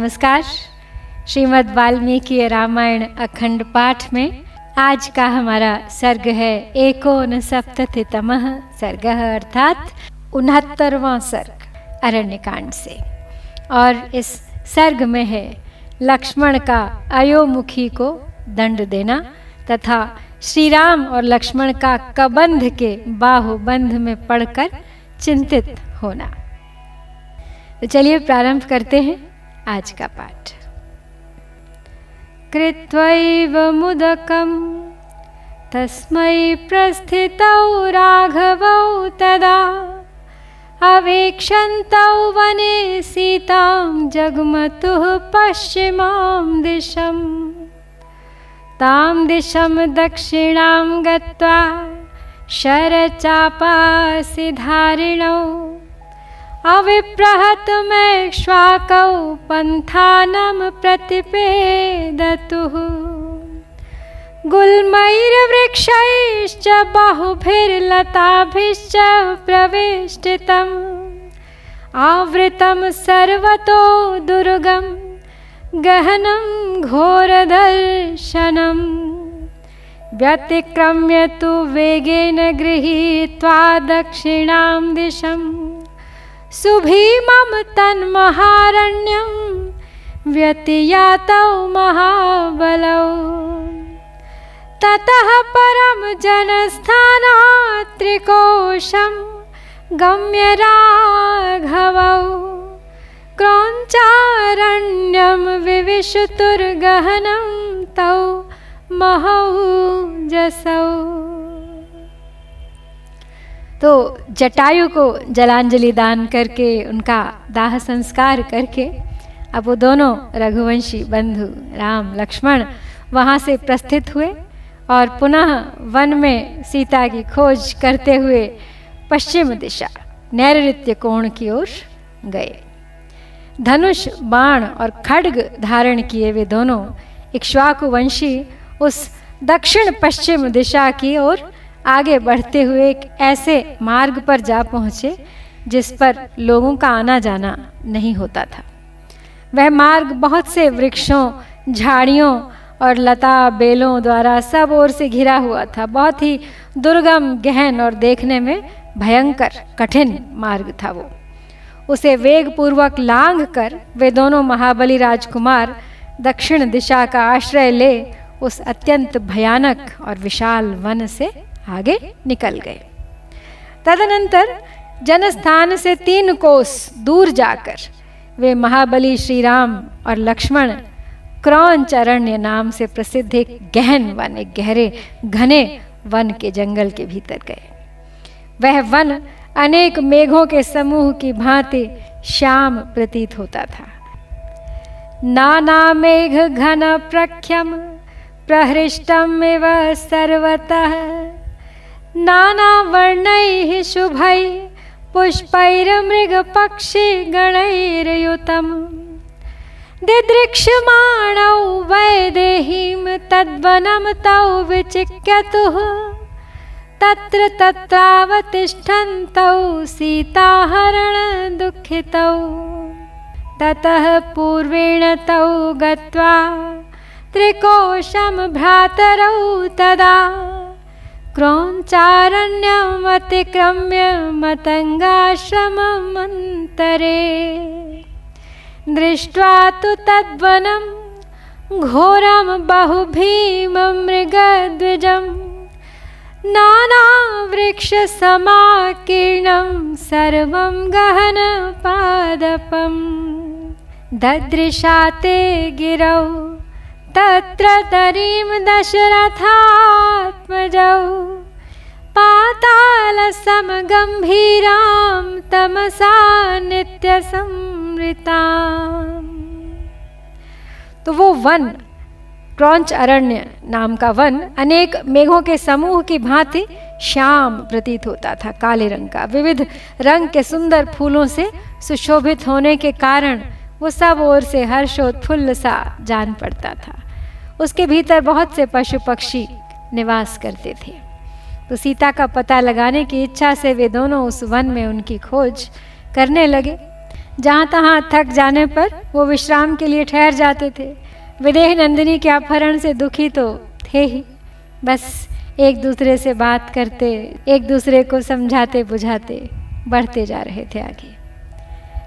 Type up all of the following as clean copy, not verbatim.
नमस्कार। श्रीमद् वाल्मीकि रामायण अखंड पाठ में आज का हमारा सर्ग है 69तमः सर्गः अर्थात 69वां सर्ग अरण्यकांड से। और इस सर्ग में है लक्ष्मण का अयोमुखी को दंड देना तथा श्री राम और लक्ष्मण का कबंध के बाहुबंध में पड़कर चिंतित होना। तो चलिए प्रारंभ करते हैं आज का पाठ। कृत्वैव मुदकं तस्मै प्रस्थितौ राघवौ तदा अवेक्षन्तौ वने सीतां जग्मतुः पश्चिमां दिशं तां दिशं दक्षिणां गत्वा शरचापासि धारिणौ अविप्रहतमैक्ष्वाकौ पन्थानं प्रतिपेदतुः गुल्मैर्वृक्षैश्च बहुभिर्लताभिश्च प्रवेष्टितम् आवृतं सर्वतो दुर्गं गहनं घोरदर्शनम् व्यतिक्रम्य तु वेगेन गृहीत्वा दक्षिणां दिशम् सुभीमं तन्महारण्यं व्यतियातौ महाबलौ ततः परं जनस्थानात् त्रिकोशं गम्य राघवौ क्रौञ्चारण्यं विविशतुर्गहनं तौ महौजसौ। तो जटायु को जलांजलि दान करके उनका दाह संस्कार करके अब वो दोनों रघुवंशी बंधु राम लक्ष्मण वहाँ से प्रस्थित हुए और पुनः वन में सीता की खोज करते हुए पश्चिम दिशा नैऋत्य कोण की ओर गए। धनुष बाण और खड्ग धारण किए वे दोनों इक्ष्वाकु वंशी उस दक्षिण पश्चिम दिशा की ओर आगे बढ़ते हुए एक ऐसे मार्ग पर जा पहुँचे जिस पर लोगों का आना जाना नहीं होता था। वह मार्ग बहुत से वृक्षों, झाड़ियों और लता बेलों द्वारा सब ओर से घिरा हुआ था। बहुत ही दुर्गम, गहन और देखने में भयंकर कठिन मार्ग था वो। उसे वेग पूर्वक लांघ कर वे दोनों महाबली राजकुमार दक्षिण दिशा का आश्रय ले उस अत्यंत भयानक और विशाल वन से आगे निकल गए। तदनंतर जनस्थान से 3 कोस दूर जाकर वे महाबली श्री राम और लक्ष्मण क्रौंच अरण्य नाम से प्रसिद्ध एक गहन वन, एक गहरे घने वन के जंगल के भीतर गए। वह वन अनेक मेघों के समूह की भांति श्याम प्रतीत होता था। नाना मेघ घन प्रख्यम प्रहृष्टमिव सर्वतः नाना वर्णैः शुभैः पुष्पैर्मृगपक्षिगणैर्युतम् दिदृक्ष्यमाणौ वैदेहीं तद्वनं तौ विचिक्यतुः तत्र तत्रावतिष्ठन्तौ सीताहरणदुःखितौ ततः पूर्वेण तौ गत्वा त्रिकोशं भ्रातरौ तदा क्रौञ्चारण्यम् अतिक्रम्य मतंगाश्रममन्तरे दृष्ट्वा तु तद्वनं घोरं बहुभीमं मृगद्विजं नानावृक्षसमाकीर्णं सर्वं गहनपादपं ददृशा ते गिरौ तत्र तरीं दशरथात्मजौ पातालसमगम्भीरां तमसा नित्यसंवृताम्। तो वो वन क्रौंच अरण्य नाम का वन अनेक मेघों के समूह की भांति श्याम प्रतीत होता था, काले रंग का। विविध रंग के सुंदर फूलों से सुशोभित होने के कारण वो सब ओर से हर्षोत्फुल्ल सा जान पड़ता था। उसके भीतर बहुत से पशु पक्षी निवास करते थे। तो सीता का पता लगाने की इच्छा से वे दोनों उस वन में उनकी खोज करने लगे। जहाँ तहाँ थक जाने पर वो विश्राम के लिए ठहर जाते थे। विदेह नंदिनी के अपहरण से दुखी तो थे ही, बस एक दूसरे से बात करते, एक दूसरे को समझाते बुझाते बढ़ते जा रहे थे आगे।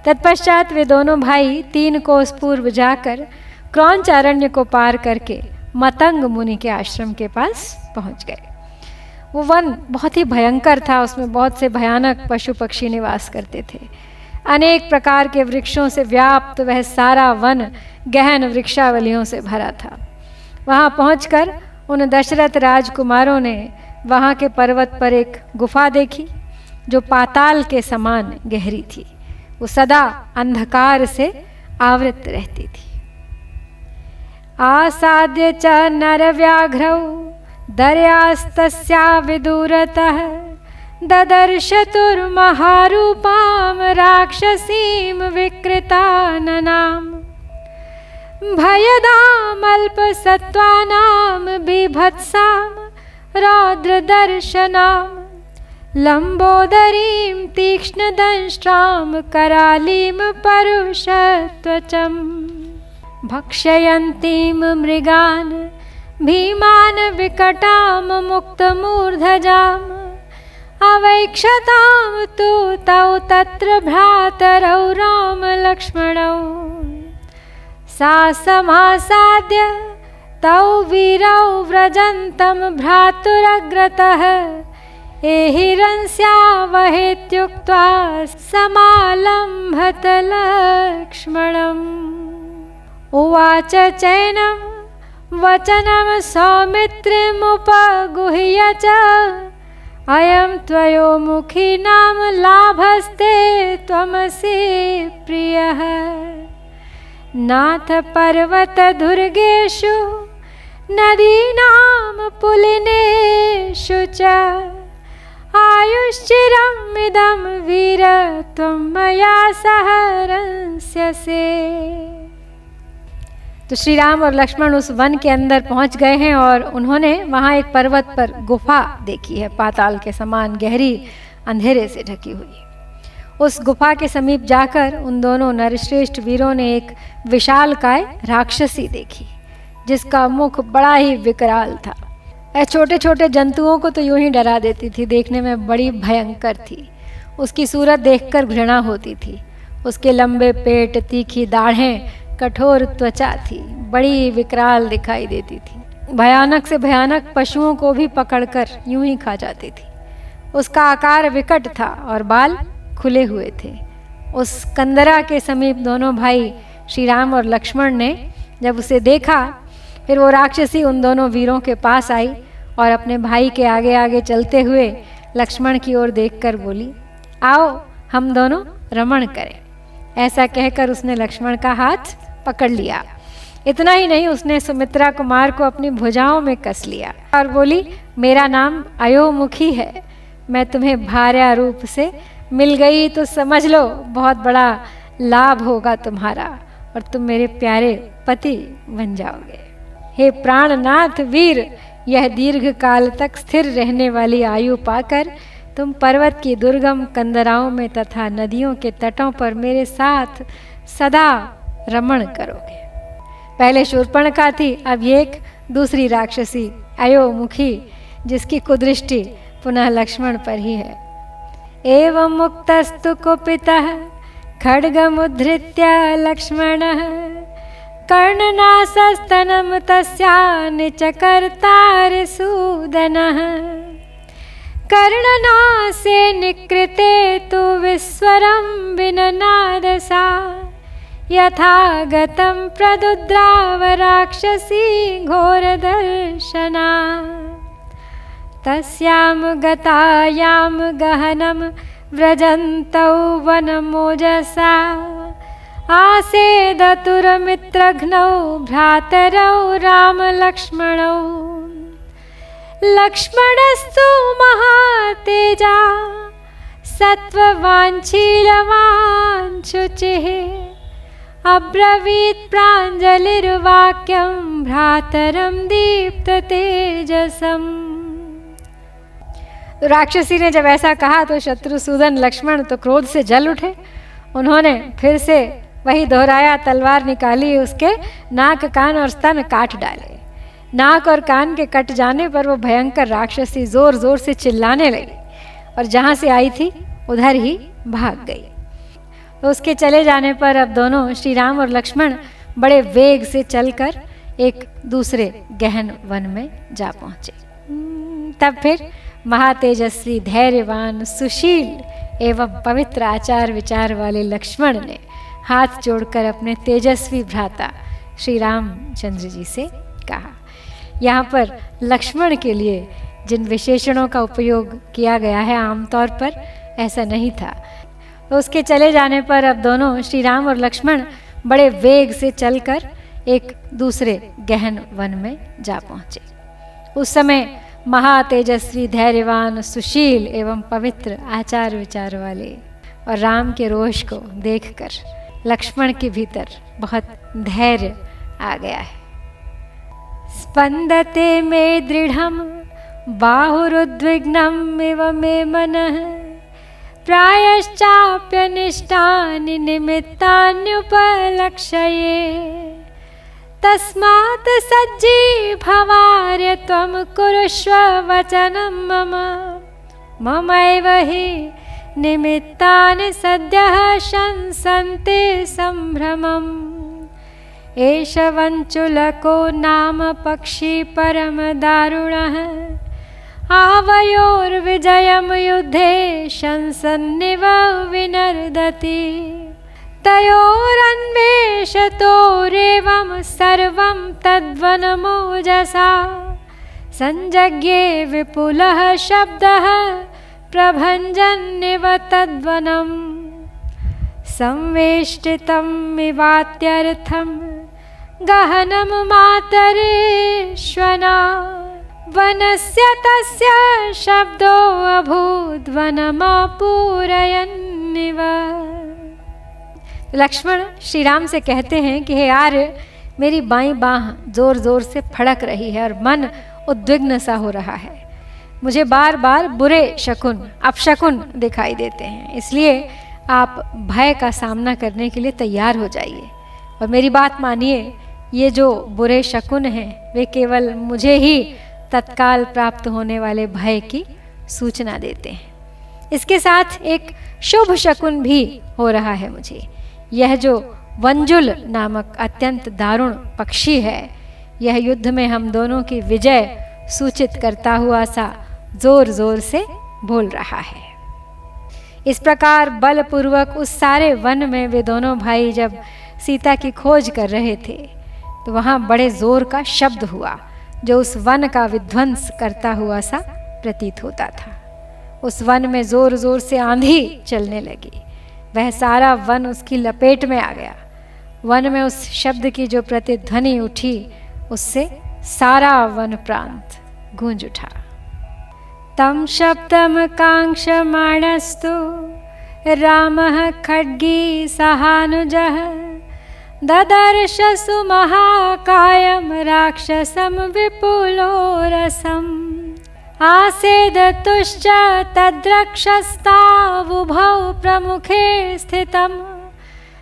तत्पश्चात वे दोनों भाई 3 कोस पूर्व जाकर क्रौंचारण्य को पार करके मतंग मुनि के आश्रम के पास पहुंच गए। वो वन बहुत ही भयंकर था, उसमें बहुत से भयानक पशु पक्षी निवास करते थे। अनेक प्रकार के वृक्षों से व्याप्त वह सारा वन गहन वृक्षावलियों से भरा था। वहाँ पहुंचकर उन दशरथ राजकुमारों ने वहाँ के पर्वत पर एक गुफा देखी जो पाताल के समान गहरी थी। वो सदा अंधकार से आवृत रहती थी। आसाद्य च नरव्याघ्रौ दर्यास्तस्या विदूरतः ददर्श तुर्महारूपां राक्षसीं विकृताननाम् भयदामल्पसत्त्वानां बिभत्सां रौद्रदर्शनां लम्बोदरीं तीक्ष्णदंष्ट्रां करालीं परुषत्वचं भक्षयन्तीं मृगान् भीमान् विकटां मुक्तमूर्धजाम् अवैक्षतां तु तौ तत्र भ्रातरौ रामलक्ष्मणौ सा समासाद्य तौ वीरौ व्रजन्तं भ्रातुरग्रतः एहिरंस्यावहेत्युक्त्वा समालम्भत लक्ष्मणम् उवाच चैनं वचनं सौमित्रिमुपगुह्य च अयं त्वयोमुखी नाम लाभस्ते त्वमसि प्रियः नाथ पर्वत दुर्गेषु नदीनां पुलिनेषु च आयुश्चिरम् इदं वीर त्वं मया सह रंस्यसे। तो श्री राम और लक्ष्मण उस वन के अंदर पहुंच गए हैं और उन्होंने वहां एक पर्वत पर गुफा देखी है, पाताल के समान गहरी अंधेरे से ढकी हुई। उस गुफा के समीप जाकर उन दोनों नरश्रेष्ठ वीरों ने एक विशालकाय राक्षसी देखी जिसका मुख बड़ा ही विकराल था। छोटे छोटे जंतुओं को तो यूं ही डरा देती थी, देखने में बड़ी भयंकर थी। उसकी सूरत देखकर घृणा होती थी। उसके लंबे पेट, तीखी दाढ़ें, कठोर त्वचा थी, बड़ी विकराल दिखाई देती थी। भयानक से भयानक पशुओं को भी पकड़कर यूं ही खा जाती थी। उसका आकार विकट था और बाल खुले हुए थे। उस कंदरा के समीप दोनों भाई श्री राम और लक्ष्मण ने जब उसे देखा, फिर वो राक्षसी उन दोनों वीरों के पास आई और अपने भाई के आगे आगे चलते हुए लक्ष्मण की ओर देखकर बोली, आओ हम दोनों रमण करें। ऐसा कहकर उसने लक्ष्मण का हाथ पकड़ लिया। इतना ही नहीं, उसने सुमित्रा कुमार को अपनी भुजाओं में कस लिया और बोली, मेरा नाम अयोमुखी है, मैं तुम्हें भार्या रूप से मिल गई तो समझ लो बहुत बड़ा लाभ होगा तुम्हारा और तुम मेरे प्यारे पति बन जाओगे। हे प्राणनाथ वीर, यह दीर्घ काल तक स्थिर रहने वाली आयु पाकर तुम पर्वत की दुर्गम कंदराओं में तथा नदियों के तटों पर मेरे साथ सदा रमण करोगे। पहले शूर्पणखा थी, अब ये एक दूसरी राक्षसी अयोमुखी जिसकी कुदृष्टि पुनः लक्ष्मण पर ही है। एवं मुक्तस्तु कुपितः खड्गमुद्धृत्य लक्ष्मणः कर्णनासस्तनं तस्या निचकर्तारिसूदनः कर्णनासे निकृते तु विस्वरं विननादसा यथा गतं प्रदुद्राव राक्षसी घोरदर्शना तस्यां गतायां गहनं व्रजन्तौ वनमोजसा आसेदतुरमित्रघ्नौ भ्रातरौ रामलक्ष्मणौ लक्ष्मणस्तु महातेजा सत्त्ववाञ्छीलवाञ्छुचिः अब्रवीत् प्राञ्जलिर्वाक्यं भ्रातरं दीप्ततेजसम्। राक्षसी ने जब ऐसा कहा तो शत्रुसूदन लक्ष्मण तो क्रोध से जल उठे उन्होंने फिर से वही दोहराया, तलवार निकाली, उसके नाक, कान और स्तन काट डाले। नाक और कान के कट जाने पर वो भयंकर राक्षसी जोर जोर से चिल्लाने लगी और जहाँ से आई थी उधर ही भाग गई। तो उसके चले जाने पर अब दोनों श्री राम और लक्ष्मण बड़े वेग से चलकर एक दूसरे गहन वन में जा पहुँचे। तब फिर महातेजस्वी, धैर्यवान, सुशील एवं पवित्र आचार विचार वाले लक्ष्मण ने हाथ जोड़कर अपने तेजस्वी भ्राता श्री रामचंद्र जी से कहा। यहाँ पर लक्ष्मण के लिए जिन विशेषणों का उपयोग किया गया है आमतौर पर ऐसा नहीं था। तो उसके चले जाने पर अब दोनों श्री राम और लक्ष्मण बड़े वेग से चलकर एक दूसरे गहन वन में जा पहुँचे। उस समय महातेजस्वी, धैर्यवान, सुशील एवं पवित्र आचार विचार वाले और राम के रोष को देखकर लक्ष्मण के भीतर बहुत धैर्य आ गया है। स्पंदते मे दृढ़ं बाहुरुद्विग्नम् इव मे मनः प्रायश्चाप्यनिष्टानि निमित्तान्युपलक्ष्ये तस्मात् सज्जीभवार्य त्वं कुरुष्व वचनं मम ममैव हि निमित्तानि सद्यः शंसन्ते सम्भ्रमम्। एष वञ्चुलको नाम पक्षी परमदारुणः आवयोर्विजयं युद्धे शंसन्निव विनर्दति तयोरन्वेषतोरेवं सर्वं तद्वनमोजसा संजज्ञे विपुलः शब्दः प्रभञ्जन्निव तद्वनम् संवेष्टितमिवात्यर्थं गहनं मातरेश्वना वनस्य तस्य शब्दो अभूद्वनमापूरयन्निव। लक्ष्मण श्री राम से कहते हैं कि हे आर्य, मेरी बाईं बाँह जोर जोर से फड़क रही है और मन उद्विग्न सा हो रहा है। मुझे बार बार बुरे शकुन, अपशकुन दिखाई देते हैं, इसलिए आप भय का सामना करने के लिए तैयार हो जाइए और मेरी बात मानिए। ये जो बुरे शकुन हैं वे केवल मुझे ही तत्काल प्राप्त होने वाले भय की सूचना देते हैं। इसके साथ एक शुभ शकुन भी हो रहा है मुझे। यह जो वंजुल नामक अत्यंत दारुण पक्षी है, यह युद्ध में हम दोनों की विजय सूचित करता हुआ सा जोर जोर से बोल रहा है। इस प्रकार बलपूर्वक उस सारे वन में वे दोनों भाई जब सीता की खोज कर रहे थे तो वहाँ बड़े जोर का शब्द हुआ जो उस वन का विध्वंस करता हुआ सा प्रतीत होता था। उस वन में जोर जोर से आंधी चलने लगी, वह सारा वन उसकी लपेट में आ गया। वन में उस शब्द की जो प्रतिध्वनि उठी उससे सारा वन प्रांत गूंज उठा। तम शब्दम कांक्षमाणस्तु रामः खड्गी सहानुजः ददर्श सुमहाकायं राक्षसं विपुलोरसम् आसेदतुश्च तद्रक्षस्तावुभौ प्रमुखे स्थितं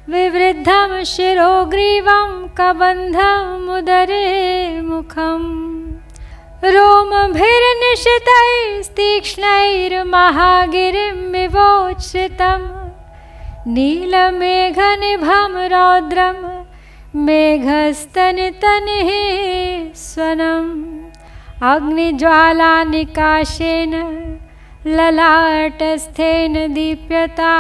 विवृद्धं शिरोग्रीवं कबन्धमुदरे मुखम् रोमभिर्निशितैस्तीक्ष्णैर्महागिरिमिवोच्छ्रितं नीलमेघनिभं रौद्रं मेघस्तनितनिः स्वनम् अग्निज्वालानिकाशेन ललाटस्थेन दीप्यता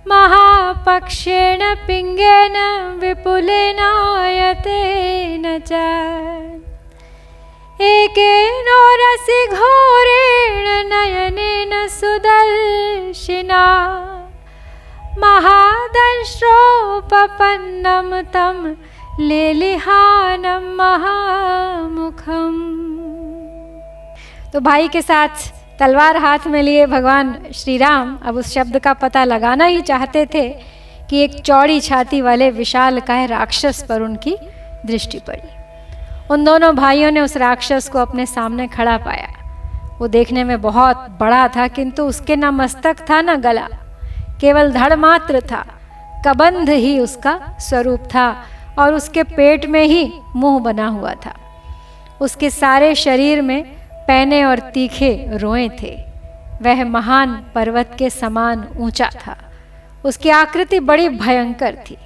महापक्षेण पिङ्गेन विपुलेनायतेन च एकेनोरसि घोरेण नयनेन सुदर्शिना महादंष्ट्रोपपन्नं तं लेलिहानं महामुखम्। तो भाई के साथ तलवार हाथ में लिए भगवान श्री राम अब उस शब्द का पता लगाना ही चाहते थे कि एक चौड़ी छाती वाले विशालकाय राक्षस पर उनकी दृष्टि पड़ी। उन दोनों भाइयों ने उस राक्षस को अपने सामने खड़ा पाया। वो देखने में बहुत बड़ा था, किंतु उसके ना मस्तक था ना गला, केवल धड़ मात्र था कबंध ही उसका स्वरूप था और उसके पेट में ही मुंह बना हुआ था। उसके सारे शरीर में पैने और तीखे रोए थे। वह महान पर्वत के समान ऊंचा था। उसकी आकृति बड़ी भयंकर थी।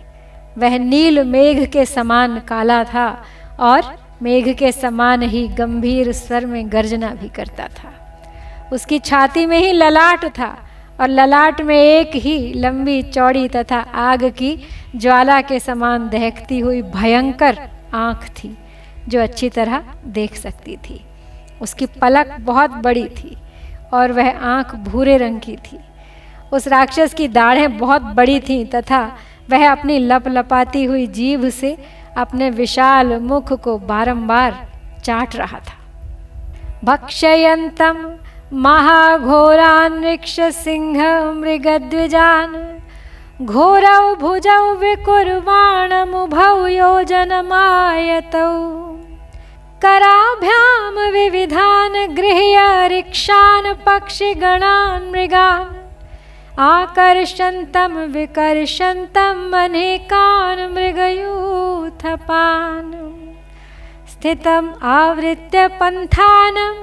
वह नील मेघ के समान काला था और मेघ के समान ही गंभीर स्वर में गर्जना भी करता था। उसकी छाती में ही ललाट था और ललाट में एक ही लंबी चौड़ी तथा आग की ज्वाला के समान दहकती हुई भयंकर आँख थी जो अच्छी तरह देख सकती थी। उसकी पलक बहुत बड़ी थी और वह आँख भूरे रंग की थी। उस राक्षस की दाढ़ें बहुत बड़ी थीं तथा वह अपनी लपलपाती हुई जीभ से अपने विशाल मुख को बारंबार चाट रहा था। भक्षयन्तम महाघोरान् ऋक्षसिंह मृगद्विजान् घोरौ भुजौ विकुर्वाणमुभौ योजनमायतौ कराभ्यां विविधान् गृह्य ऋक्षान् पक्षिगणान् मृगान् आकर्षन्तं विकर्षन्तं अनेकान् मृगयूथपान् स्थितम् आवृत्य पन्थानं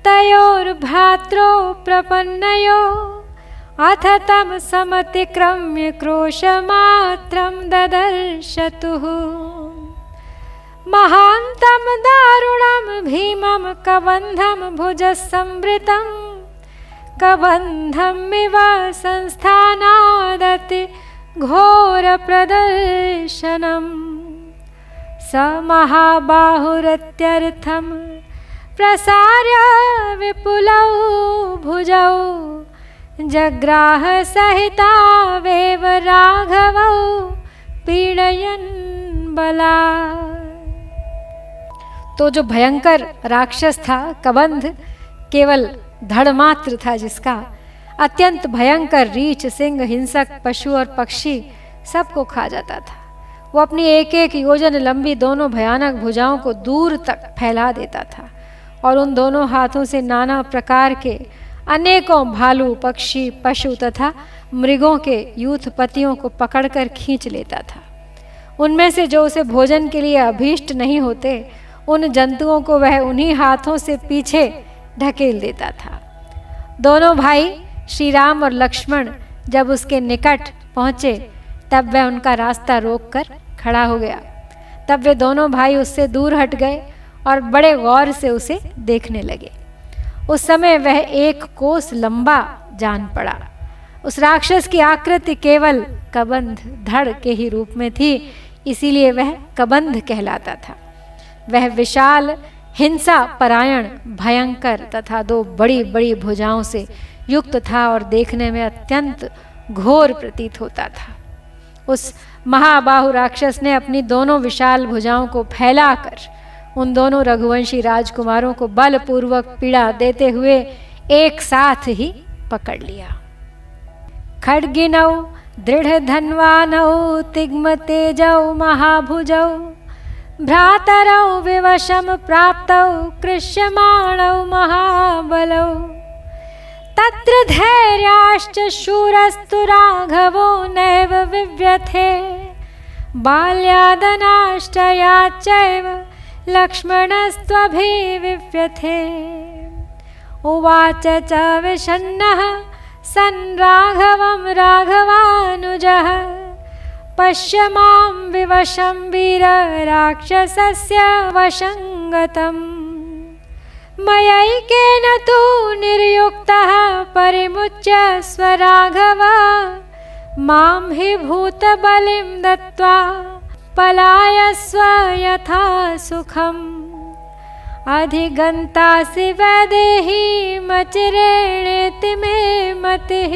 तयोर्भ्रात्रो प्रपन्नयो अथ तं समतिक्रम्य क्रोशमात्रं ददर्शतुः महान्तं दारुणं भीमं कबन्धं भुजसंवृतं कबन्धमिव संस्थानादति घोरप्रदर्शनम् स महाबाहुरत्यर्थं प्रसार्य विपुलौ भुजौ जग्राह सहितावेव राघवौ पीडयन् बलात्। तो जो भयंकर राक्षस था कबंध केवल धड़ मात्र था, जिसका अत्यंत भयंकर रीछ, सिंह, हिंसक पशु और पक्षी सबको खा जाता था। वो अपनी एक एक योजन लंबी दोनों भयानक भुजाओं को दूर तक फैला देता था और उन दोनों हाथों से नाना प्रकार के अनेकों भालू, पक्षी, पशु तथा मृगों के यूथपतियों को पकड़कर खींच लेता था। उनमें से जो उसे भोजन के लिए अभीष्ट नहीं होते, उन जंतुओं को वह उन्हीं हाथों से पीछे ढकेल देता था। दोनों भाई श्री राम और लक्ष्मण जब उसके निकट पहुँचे तब वह उनका रास्ता रोककर खड़ा हो गया। तब वे दोनों भाई उससे दूर हट गए और बड़े गौर से उसे देखने लगे। उस समय वह 1 कोस लंबा जान पड़ा। उस राक्षस की आकृति केवल कबंध धड़ के ही रूप में थी, इसीलिए वह कबंध कहलाता था। वह विशाल, हिंसा परायण, भयंकर तथा 2 बड़ी बड़ी भुजाओं से युक्त था और देखने में अत्यंत घोर प्रतीत होता था। उस महाबाहु राक्षस ने अपनी दोनों विशाल भुजाओं को फैलाकर उन दोनों रघुवंशी राजकुमारों को बलपूर्वक पीड़ा देते हुए एक साथ ही पकड़ लिया। खड्गिनौ दृढ़ धन्वानौ तिग्म तेजौ महाभुजौ भ्रातरौ विवशम प्राप्तौ कृष्यमाणौ महाबलौ तत्र धैर्याश्च शूरस्तु राघवो नैव विव्यथे बाल्यादनाश्चयाच्चैव लक्ष्मणस्त्वभिविव्यथे उवाच च विषण्णः सन् राघवं राघवानुजः पश्य मां विवशं वीर राक्षसस्य वशं गतम् मयैकेन तु निर्युक्तः परिमुच्य स्वराघव मां हि भूतबलिं दत्त्वा पलायस्व यथा सुखम् अधिगन्तासि वैदेहीमचिरेणेति मे मतिः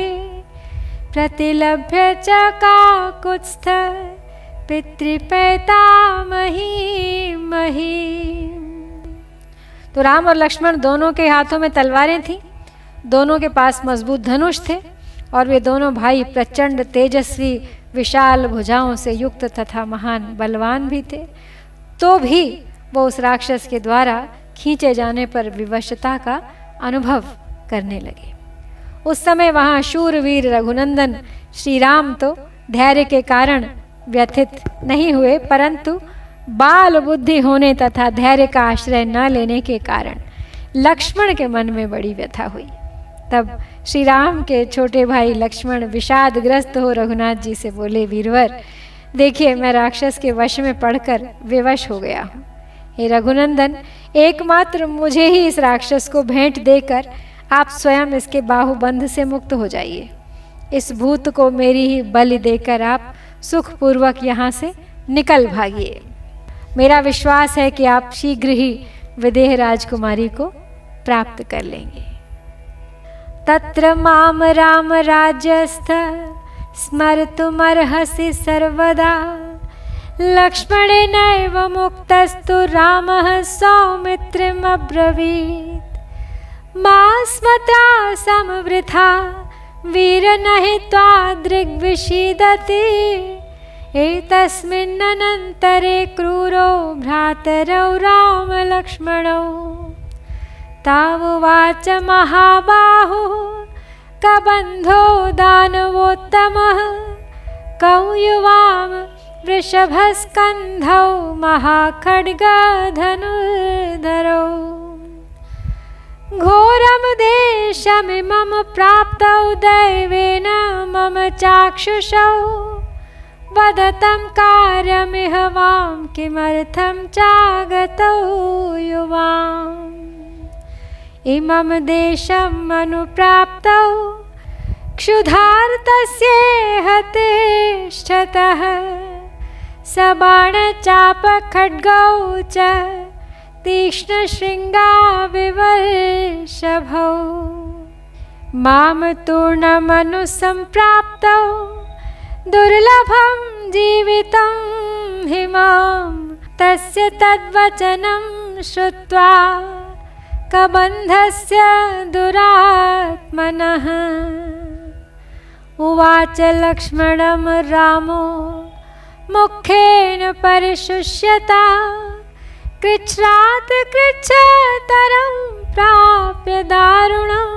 प्रतिलभ्य च काकुत्स्थ पितृपैतामही मही। तो राम और लक्ष्मण दोनों के हाथों में तलवारें थीं, दोनों के पास मजबूत धनुष थे और वे दोनों भाई प्रचंड, तेजस्वी, विशाल भुजाओं से युक्त तथा महान बलवान भी थे। तो भी वो उस राक्षस के द्वारा खींचे जाने पर विवशता का अनुभव करने लगे। उस समय वहाँ शूरवीर रघुनंदन श्री राम तो धैर्य के कारण व्यथित नहीं हुए, परंतु बाल बुद्धि होने तथा धैर्य का आश्रय न लेने के कारण लक्ष्मण के मन में बड़ी व्यथा हुई। तब श्री राम के छोटे भाई लक्ष्मण विषादग्रस्त हो रघुनाथ जी से बोले, वीरवर देखिए, मैं राक्षस के वश में पड़कर विवश हो गया हूँ। हे रघुनंदन, एकमात्र मुझे ही इस राक्षस को भेंट देकर आप स्वयं इसके बाहुबंध से मुक्त हो जाइए। इस भूत को मेरी ही बलि देकर आप सुखपूर्वक यहाँ से निकल भागिए। मेरा विश्वास है कि आप शीघ्र ही विदेह राजकुमारी को प्राप्त कर लेंगे। तत्र माम राम राज्यस्थ स्मर्तुमर्हसि सर्वदा, लक्ष्मणेनैव मुक्तस्तु रामः सौमित्रिम् अब्रवीत्। मा स्मत्रासं वृथा वीर नहि त्वादृग्विषीदति, एतस्मिन्नन्तरे क्रूरो भ्रातरौ राम लक्ष्मणौ। तावुवाच महाबाहुः कबन्धो दानवोत्तमः, कौ युवां वृषभस्कन्धौ महाखड्गधनुर्धरौ। घोरं देशमिमं प्राप्तौ दैवेन मम चाक्षुषौ, वदतं कार्यमिह वां किमर्थं चागतौ युवाम्। इमं देशम् अनुप्राप्तौ क्षुधार्तस्येह तिष्ठतः, सबाणचापखड्गौ च तीक्ष्णशृङ्गाविवर्षभौ। माम तूर्णमनुसम्प्राप्तौ दुर्लभं जीवितं हिमां, तस्य तद्वचनं श्रुत्वा कबन्धस्य दुरात्मनः। उवाच लक्ष्मणं रामो मुखेन परिशुष्यता, कृच्छ्रात् कृच्छतरं प्राप्य दारुणं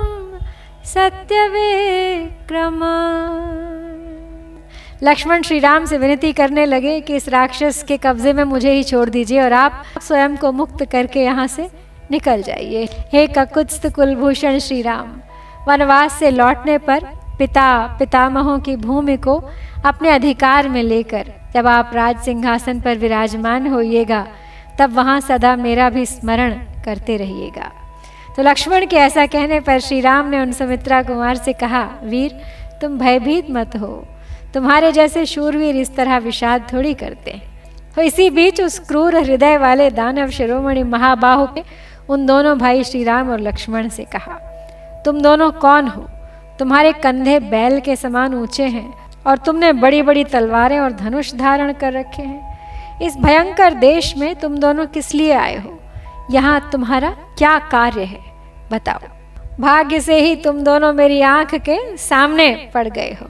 सत्यविक्रम। लक्ष्मण श्री राम से विनती करने लगे कि इस राक्षस के कब्जे में मुझे ही छोड़ दीजिए और आप स्वयं को मुक्त करके यहाँ से निकल जाइए। हे ककुत्स्थ कुलभूषण श्री राम, वनवास से लौटने पर पिता पितामहों की भूमि को अपने अधिकार में लेकर जब आप राज सिंहासन पर विराजमान होइएगा, तब वहाँ सदा मेरा भी स्मरण करते रहिएगा। तो लक्ष्मण के ऐसा कहने पर श्री राम ने उन सुमित्रा कुमार से कहा, वीर तुम भयभीत मत हो, तुम्हारे जैसे शूरवीर इस तरह विषाद थोड़ी करते हैं। तो इसी बीच उस क्रूर हृदय वाले दानव शिरोमणि महाबाहु के उन दोनों भाई श्री राम और लक्ष्मण से कहा, तुम दोनों कौन हो? तुम्हारे कंधे बैल के समान ऊंचे हैं और तुमने बड़ी बड़ी तलवारें और धनुष धारण कर रखे हैं। इस भयंकर देश में तुम दोनों किस लिए आए हो? यहाँ तुम्हारा क्या कार्य है, बताओ। भाग्य से ही तुम दोनों मेरी आंख के सामने पड़ गए हो।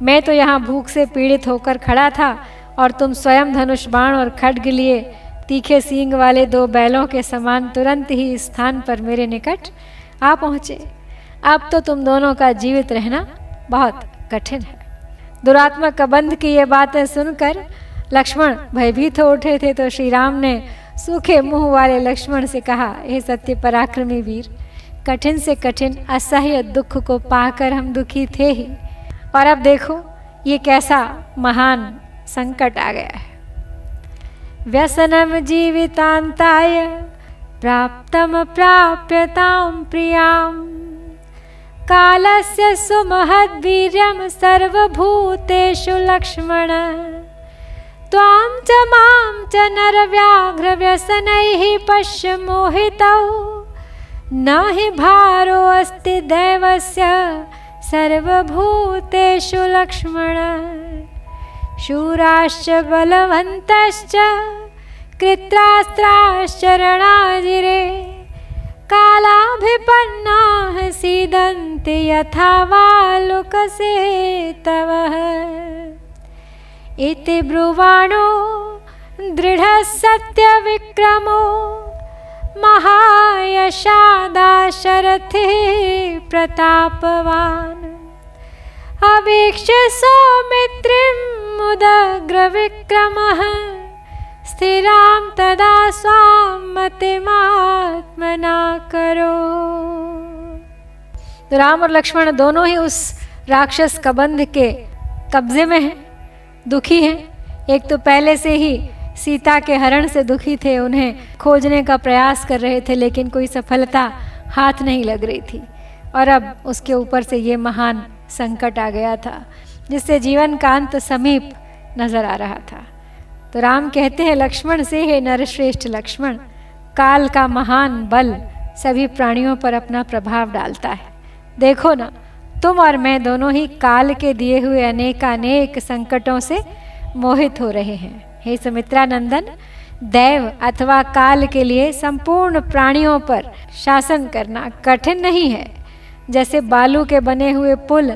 मैं तो यहाँ भूख से पीड़ित होकर खड़ा था और तुम स्वयं धनुष बाण और खड्ग लिए तीखे सींग वाले दो बैलों के समान तुरंत ही इस स्थान पर मेरे निकट आ पहुँचे। अब तो तुम दोनों का जीवित रहना बहुत कठिन है। दुरात्मा कबंध की ये बातें सुनकर लक्ष्मण भयभीत हो उठे थे। तो श्री राम ने सूखे मुंह वाले लक्ष्मण से कहा, हे सत्य पराक्रमी वीर, कठिन से कठिन असह्य दुख को पाकर हम दुखी थे ही, और अब देखो ये कैसा महान संकट आ गया है। व्यसनम जीवितांताय प्राप्तम प्राप्यताम प्रियाम, कालस्य सुमहद्वीर्यं सर्वभूतेषु लक्ष्मण, त्वां च मां च नरव्याघ्र व्यसनैः पश्य मोहितौ, न हि भारो अस्ति दैवस्य सर्वभूतेषु लक्ष्मण, शूराश्च बलवन्तश्च कृत्रास्त्राश्च रणाजिरे, कालाभिपन्नाः सीदन्ति यथा वालुकसेतवः, इति ब्रुवाणो दृढः सत्यविक्रमो, महायशा दाशरथिः प्रतापवान्, अवेक्ष्य सौमित्रिं मुदग्रविक्रमः स्थिरां तदा स्वां मतिमात्मना करो। तो राम और लक्ष्मण दोनों ही उस राक्षस कबंध के कब्जे में हैं, दुखी हैं। एक तो पहले से ही सीता के हरण से दुखी थे, उन्हें खोजने का प्रयास कर रहे थे लेकिन कोई सफलता हाथ नहीं लग रही थी, और अब उसके ऊपर से ये महान संकट आ गया था जिससे जीवन का अंत समीप नजर आ रहा था। तो राम कहते हैं लक्ष्मण से, हे नरश्रेष्ठ लक्ष्मण, काल का महान बल सभी प्राणियों पर अपना प्रभाव डालता है। देखो ना, तुम और मैं दोनों ही काल के दिए हुए अनेकानेक संकटों से मोहित हो रहे हैं। हे सुमित्रा नंदन, दैव अथवा काल के लिए संपूर्ण प्राणियों पर शासन करना कठिन नहीं है। जैसे बालू के बने हुए पुल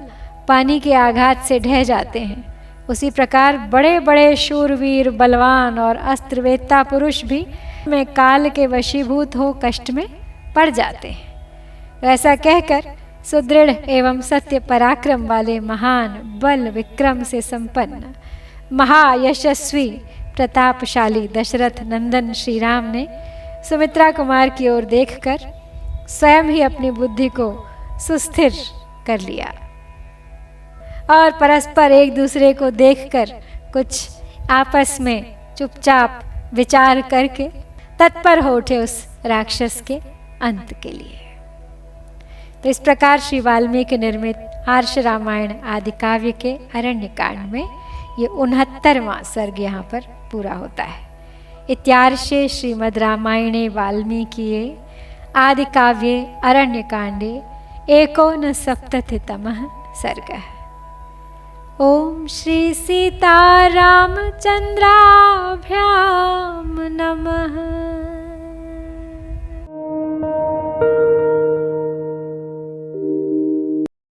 पानी के आघात से ढह जाते हैं, उसी प्रकार बड़े बड़े शूरवीर, बलवान और अस्त्रवेत्ता पुरुष भी में काल के वशीभूत हो कष्ट में पड़ जाते हैं। ऐसा कहकर सुदृढ़ एवं सत्य पराक्रम वाले महान बल विक्रम से संपन्न महायशस्वी प्रतापशाली दशरथ नंदन श्री राम ने सुमित्रा कुमार की ओर देखकर स्वयं ही अपनी बुद्धि को सुस्थिर कर लिया और परस्पर एक दूसरे को देखकर कुछ आपस में चुपचाप विचार करके तत्पर हो उठे उस राक्षस के अंत के लिए। तो इस प्रकार श्री वाल्मीकि निर्मित आर्ष रामायण आदि काव्य के अरण्यकांड में ये 69वां सर्ग यहाँ पर पूरा होता है। इत्यार्षे श्रीमद् रामायणे वाल्मीकिये आदि काव्ये अरण्यकांडे 69तमः सर्गः। ओम श्री सीतारामचंद्राभ्यां